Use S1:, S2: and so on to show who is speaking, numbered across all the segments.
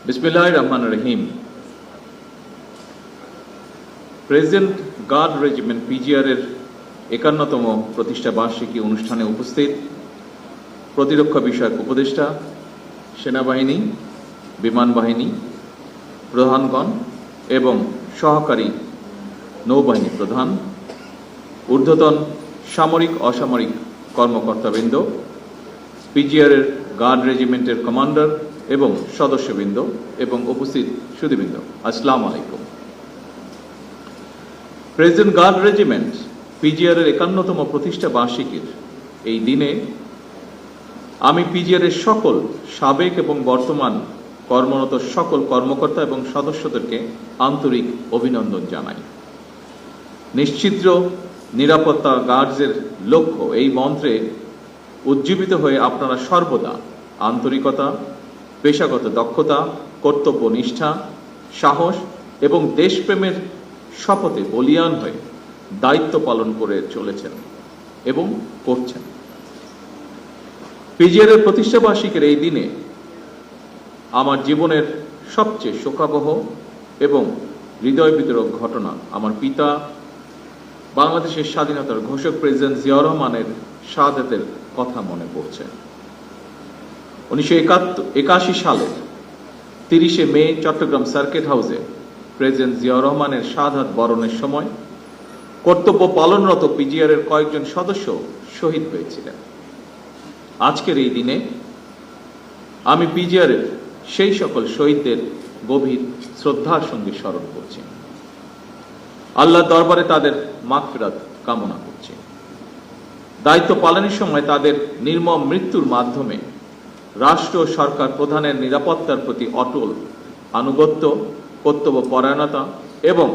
S1: বিসমিল্লাহির রহমানির রহিম। Present guard regiment PGR এর ৫১তম প্রতিষ্ঠা বার্ষিকী অনুষ্ঠানে উপস্থিত প্রতিরক্ষা বিষয়ক উপদেষ্টা, সেনাবাহিনী, বিমান বাহিনী প্রধানগণ এবং সহকারী নৌবাহিনী প্রধান, ঊর্ধ্বতন সামরিক অসামরিক কর্মকর্তাবৃন্দ, পিজিআর এর গার্ড রেজিমেন্টের কমান্ডার এবং সদস্যবৃন্দ এবং উপস্থিত সুধীবৃন্দ, আসসালামু আলাইকুম। প্রেজেন্ট গার্ড রেজিমেন্ট পিজিআর এর ৫১তম প্রতিষ্ঠা বার্ষিকীর এই দিনে আমি পিজিআর এর সকল সাবেক এবং বর্তমান কর্মরত সকল কর্মকর্তা এবং সদস্যদেরকে আন্তরিক অভিনন্দন জানাই। নিশ্চিদ্র নিরাপত্তা গার্ডসের লক্ষ্য এই মন্ত্রে উজ্জীবিত হয়ে আপনারা সর্বদা আন্তরিকতা, পেশাগত দক্ষতা, কর্তব্য নিষ্ঠা, সাহস এবং দেশপ্রেমের শপথে বলীয়ান হয়ে দায়িত্ব পালন করে চলেছেন এবং করছেন। পিজিআর এর প্রতিষ্ঠা বার্ষিকীর এই দিনে আমার জীবনের সবচেয়ে শোকাবহ এবং হৃদয় বিদারক ঘটনা আমার পিতা, বাংলাদেশের স্বাধীনতার ঘোষক প্রেসিডেন্ট জিয়াউর রহমানের শাহাদাতের কথা মনে পড়ছে। ১৯৮১ সালের ৩০শে মে চট্টগ্রাম সার্কিট হাউসে প্রেসিডেন্ট জিয়াউর রহমানের শাহাদাত বরণের সময় কর্তব্য পালনরত পিজিআর এর কয়েকজন সদস্য শহীদ হয়েছিলেন। আজকের এই দিনে আমি পিজিআর এর সেই সকল শহীদদের গভীর শ্রদ্ধার সঙ্গে স্মরণ করছি। আল্লাহর দরবারে তাদের মাগফিরাত কামনা করছি। দায়িত্ব পালনের সময় তাদের নির্মম মৃত্যুর মাধ্যমে রাষ্ট্র ও সরকার প্রধানের নিরাপত্তার প্রতি অটল আনুগত্য, কর্তব্য পরায়ণতা এবং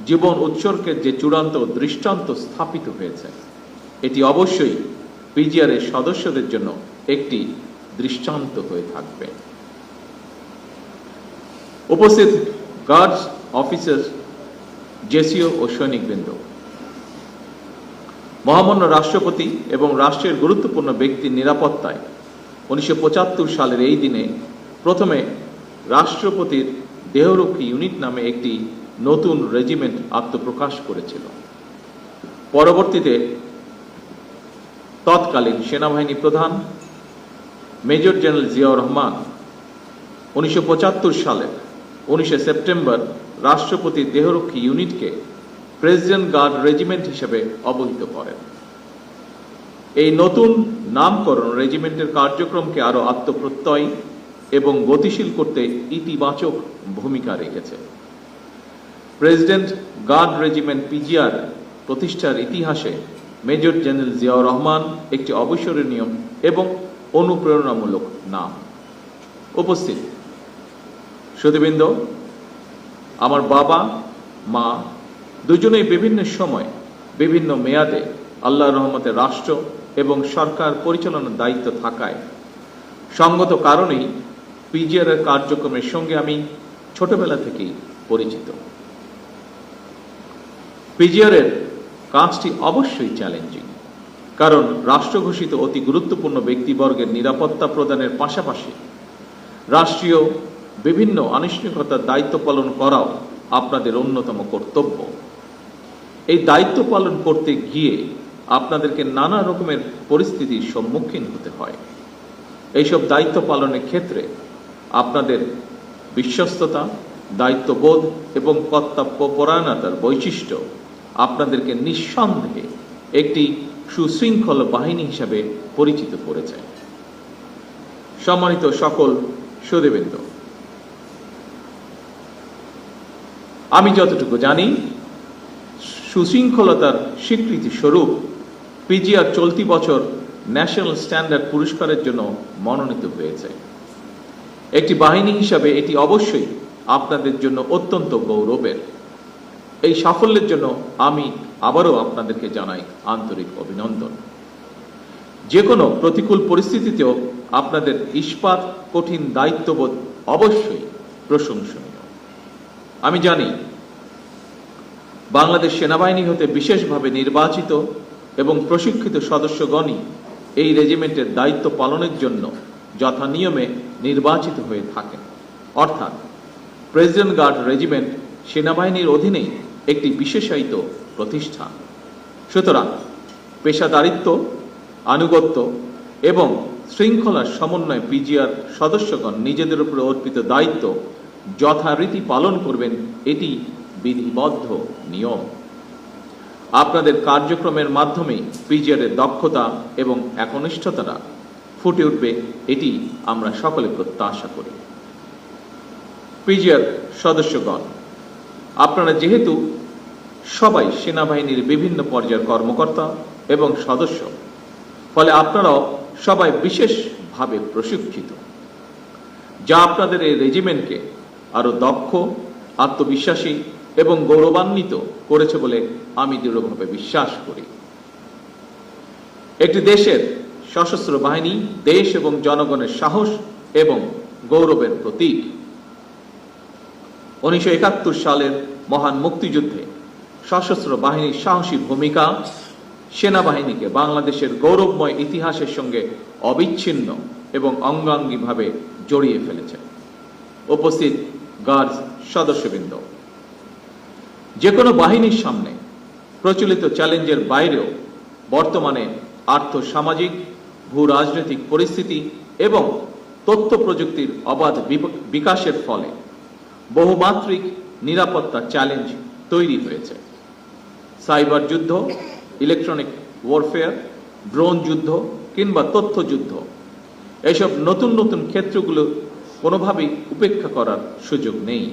S1: জীবন উৎসর্গের যে চূড়ান্ত দৃষ্টান্ত স্থাপিত হয়েছে, এটি অবশ্যই পিজিআর এর সদস্যদের জন্য একটি দৃষ্টান্ত হয়ে থাকবে। উপস্থিত গার্ডস অফিসার, জেসিও ও সৈনিকবৃন্দ, মহামান্য রাষ্ট্রপতি এবং রাষ্ট্রের গুরুত্বপূর্ণ ব্যক্তির নিরাপত্তায় ১৯৭৫ সালের এই দিনে প্রথমে রাষ্ট্রপতির দেহরক্ষী ইউনিট নামে একটি নতুন রেজিমেন্ট আত্মপ্রকাশ করেছিল। পরবর্তীতে তৎকালীন সেনাবাহিনী প্রধান মেজর জেনারেল জিয়াউর রহমান ১৯৭৫ সালের ১৯শে সেপ্টেম্বর রাষ্ট্রপতির দেহরক্ষী ইউনিটকে প্রেসিডেন্ট গার্ড রেজিমেন্ট হিসেবে অবহিত করেন। এই নতুন নামকরণ রেজিমেন্টের কার্যক্রমকে আরো আত্মপ্রত্যয়ী এবং গতিশীল করতে ইতিবাচক ভূমিকা রেখেছে। প্রেসিডেন্ট গার্ড রেজিমেন্ট পিজিআর প্রতিষ্ঠার ইতিহাসে মেজর জেনারেল জিয়াউর রহমান একটি অবিস্মরণীয় এবং অনুপ্রেরণামূলক নাম। উপস্থিত সুধীবৃন্দ, আমার বাবা মা দুজনেই বিভিন্ন সময় বিভিন্ন মেয়াদে আল্লাহর রহমতে রাষ্ট্র এবং সরকার পরিচালনার দায়িত্ব থাকায় সঙ্গত কারণেই পিজিআর এর কার্যক্রমের সঙ্গে আমি ছোটবেলা থেকেই পরিচিত। পিজিআর এর কাজটি অবশ্যই চ্যালেঞ্জিং, কারণ রাষ্ট্র ঘোষিত অতি গুরুত্বপূর্ণ ব্যক্তিবর্গের নিরাপত্তা প্রদানের পাশাপাশি রাষ্ট্রীয় বিভিন্ন আনুষ্ঠানিকতার দায়িত্ব পালন করাও আপনাদের অন্যতম কর্তব্য। এই দায়িত্ব পালন করতে গিয়ে আপনাদেরকে নানা রকমের পরিস্থিতির সম্মুখীন হতে হয়। এইসব দায়িত্ব পালনের ক্ষেত্রে আপনাদের বিশ্বস্ততা, দায়িত্ববোধ এবং কর্তব্য পরায়ণতার বৈশিষ্ট্য আপনাদেরকে নিঃসন্দেহে একটি সুশৃঙ্খল বাহিনী হিসাবে পরিচিত করেছে। সম্মানিত সকল সুধীবৃন্দ, আমি যতটুকু জানি, সুশৃঙ্খলতার স্বীকৃতি স্বরূপ পিজিআর চলতি বছর ন্যাশনাল স্ট্যান্ডার্ড পুরস্কারের জন্য মনোনীত হয়েছে। একটি বাহিনী হিসাবে এটি অবশ্যই আপনাদের জন্য অত্যন্ত গৌরবের। এই সাফল্যের জন্য আমি আবারও আপনাদেরকে জানাই আন্তরিক অভিনন্দন। যে কোনো প্রতিকূল পরিস্থিতিতেও আপনাদের ইস্পাত কঠিন দায়িত্ববোধ অবশ্যই প্রশংসনীয়। আমি জানি বাংলাদেশ সেনাবাহিনী হতে বিশেষভাবে নির্বাচিত এবং প্রশিক্ষিত সদস্যগণই এই রেজিমেন্টের দায়িত্ব পালনের জন্য যথানিয়মে নির্বাচিত হয়ে থাকেন। অর্থাৎ প্রেসিডেন্ট গার্ড রেজিমেন্ট সেনাবাহিনীর অধীনেই একটি বিশেষায়িত প্রতিষ্ঠান। সুতরাং পেশাদারিত্ব, আনুগত্য এবং শৃঙ্খলার সমন্বয়ে পিজিআর সদস্যগণ নিজেদের উপর অর্পিত দায়িত্ব যথারীতি পালন করবেন, এটি বিধিবদ্ধ নিয়ম। আপনাদের কার্যক্রমের মাধ্যমে পিজিআর এর দক্ষতা এবং একনিষ্ঠতা ফুটে উঠবে, এটি আমরা সকলে প্রত্যাশা করি। পিজিআর সদস্যগণ, আপনারা যেহেতু সবাই সেনাবাহিনীর বিভিন্ন পর্যায়ের কর্মকর্তা এবং সদস্য, ফলে আপনারাও সবাই বিশেষভাবে প্রশিক্ষিত, যা আপনাদের এই রেজিমেন্টকে আরো দক্ষ, আত্মবিশ্বাসী এবং গৌরবান্বিত করেছে বলে আমি দৃঢ়ভাবে বিশ্বাস করি। একটি দেশের সশস্ত্র বাহিনী দেশ এবং জনগণের সাহস এবং গৌরবের প্রতীক। 1971 সালের মহান মুক্তিযুদ্ধে সশস্ত্র বাহিনীর সাহসী ভূমিকা সেনাবাহিনীকে বাংলাদেশের গৌরবময় ইতিহাসের সঙ্গে অবিচ্ছিন্ন এবং অঙ্গাঙ্গিভাবে জড়িয়ে ফেলেছে। উপস্থিত গার্ডস সদস্যবৃন্দ, যে কোনো বাহিনীর সামনে প্রচলিত চ্যালেঞ্জের বাইরেও বর্তমানে আর্থসামাজিক, ভূ রাজনৈতিক পরিস্থিতি এবং তথ্য প্রযুক্তির অবাধ বিকাশের ফলে বহুমাত্রিক নিরাপত্তা চ্যালেঞ্জ তৈরি হয়েছে। সাইবার যুদ্ধ, ইলেকট্রনিক ওয়ারফেয়ার, ড্রোন যুদ্ধ কিংবা তথ্য যুদ্ধ, এসব নতুন নতুন ক্ষেত্রগুলো কোনোভাবেই উপেক্ষা করার সুযোগ নেই।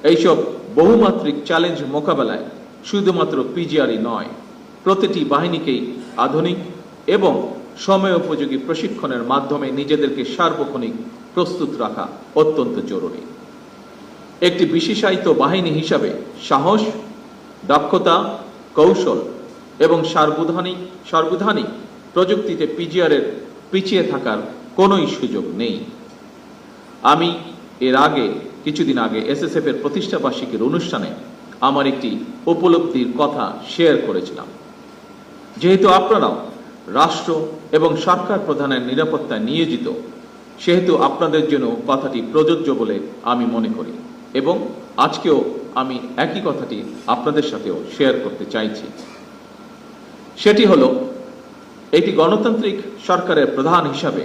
S1: এইসব বহুমাত্রিক চ্যালেঞ্জ মোকাবেলায় শুধুমাত্র পিজিআরই নয়, প্রতিটি বাহিনীকেই আধুনিক এবং সময়োপযোগী প্রশিক্ষণের মাধ্যমে নিজেদেরকে সার্বক্ষণিক প্রস্তুত রাখা অত্যন্ত জরুরি। একটি বিশেষায়িত বাহিনী হিসাবে সাহস, দক্ষতা, কৌশল এবং সার্বধানিক প্রযুক্তিতে পিজিআর-এর পিছিয়ে থাকার কোনোই সুযোগ নেই। আমি এর আগে কিছুদিন আগে এসএসএফ এর প্রতিষ্ঠা বার্ষিকীর অনুষ্ঠানে আমার একটি উপলব্ধির কথা শেয়ার করেছিলাম। যেহেতু আপনারাও রাষ্ট্র এবং সরকার প্রধানের নিরাপত্তায় নিয়োজিত, সেহেতু আপনাদের জন্য কথাটি প্রযোজ্য বলে আমি মনে করি এবং আজকেও আমি একই কথাটি আপনাদের সাথেও শেয়ার করতে চাইছি। সেটি হলো, এটি গণতান্ত্রিক সরকারের প্রধান হিসাবে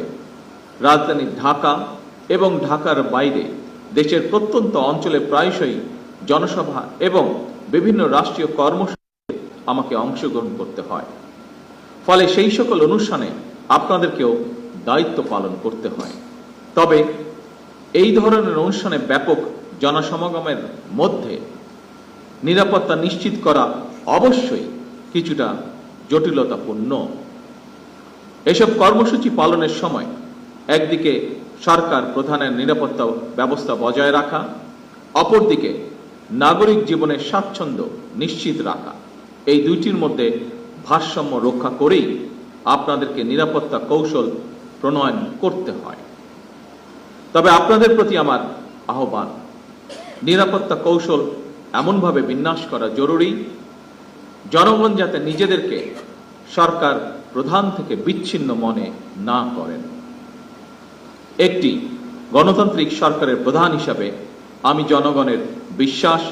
S1: রাজধানী ঢাকা এবং ঢাকার বাইরে দেশের প্রত্যন্ত অঞ্চলে প্রায়শই জনসভা এবং বিভিন্ন রাষ্ট্রীয় কর্মসূচিতে আমাকে অংশগ্রহণ করতে হয়। ফলে সেই সকল অনুষ্ঠানে আপনাদেরকেও দায়িত্ব পালন করতে হয়। তবে এই ধরনের অনুষ্ঠানে ব্যাপক জনসমাগমের মধ্যে নিরাপত্তা নিশ্চিত করা অবশ্যই কিছুটা জটিলতাপূর্ণ। এসব কর্মসূচি পালনের সময় একদিকে সরকার প্রধানের নিরাপত্তা ব্যবস্থা বজায় রাখা, অপরদিকে নাগরিক জীবনের স্বাচ্ছন্দ্য নিশ্চিত রাখা, এই দুইটির মধ্যে ভারসাম্য রক্ষা করেই আপনাদেরকে নিরাপত্তা কৌশল প্রণয়ন করতে হয়। তবে আপনাদের প্রতি আমার আহ্বান, নিরাপত্তা কৌশল এমনভাবে বিন্যাস করা জরুরি, জনগণ যাতে নিজেদেরকে সরকার প্রধান থেকে বিচ্ছিন্ন মনে না করেন। একটি গণতান্ত্রিক সরকারের প্রধান হিসাবে আমি জনগণের বিশ্বাস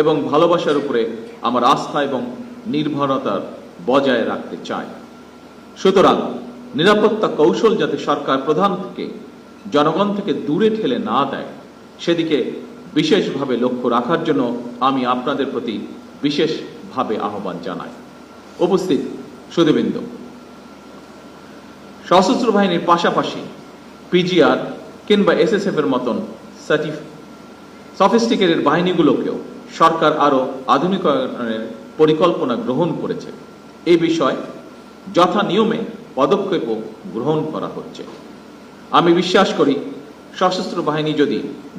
S1: এবং ভালোবাসার উপরে আমার আস্থা এবং নির্ভরতা বজায় রাখতে চাই। সুতরাং নিরাপত্তা কৌশল যাতে সরকার প্রধান থেকে জনগণ থেকে দূরে ঠেলে না দেয়, সেদিকে বিশেষভাবে লক্ষ্য রাখার জন্য আমি আপনাদের প্রতি বিশেষভাবে আহ্বান জানাই। উপস্থিত সুধীবৃন্দ, সশস্ত্র বাহিনীর পাশাপাশি পিজিআর কিংবা এসএসএফ এর মতন সফিস্টিকেটেড বাহিনীগুলোকেও সরকার আরো আধুনিকায়নের পরিকল্পনা গ্রহণ করেছে। এই বিষয়ে যথা নিয়মে পদক্ষেপও গ্রহণ করা হচ্ছে। আমি বিশ্বাস করি, সশস্ত্র বাহিনী যদি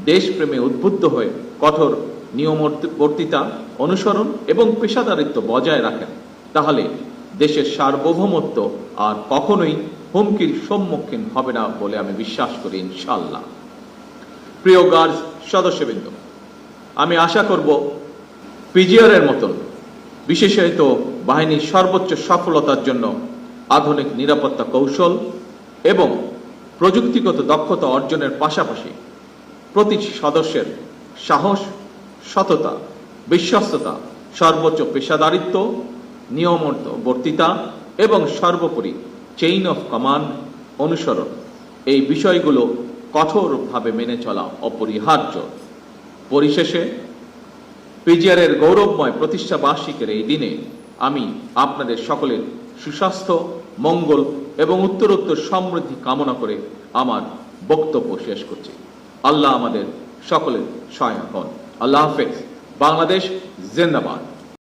S1: দেশপ্রেমে উদ্বুদ্ধ হয়ে কঠোর নিয়মবর্তিতা অনুসরণ এবং পেশাদারিত্ব বজায় রাখেন, তাহলে দেশের সার্বভৌমত্ব আর কখনোই হুমকির সম্মুখীন হবে না বলে আমি বিশ্বাস করি, ইনশাআল্লাহ। প্রিয় গার্ডস সদস্যবৃন্দ, আমি আশা করব পিজিআর এর মতন বিশেষায়িত বাহিনীর সর্বোচ্চ সফলতার জন্য আধুনিক নিরাপত্তা কৌশল এবং প্রযুক্তিগত দক্ষতা অর্জনের পাশাপাশি প্রতিটি সদস্যের সাহস, সততা, বিশ্বস্ততা, সর্বোচ্চ পেশাদারিত্ব, নিয়মবর্তিতা এবং সর্বোপরি চেইন অফ কমান্ড অনুসরণ, এই বিষয়গুলো কঠোরভাবে মেনে চলা অপরিহার্য। পরিশেষে পিজিআর এর গৌরবময় প্রতিষ্ঠা বার্ষিকীর এই দিনে আমি আপনাদের সকলের সুস্বাস্থ্য, মঙ্গল এবং উত্তরোত্তর সমৃদ্ধি কামনা করে আমার বক্তব্য শেষ করছি। আল্লাহ আমাদের সকলের সহায় হন। আল্লাহ হাফেজ। বাংলাদেশ জিন্দাবাদ।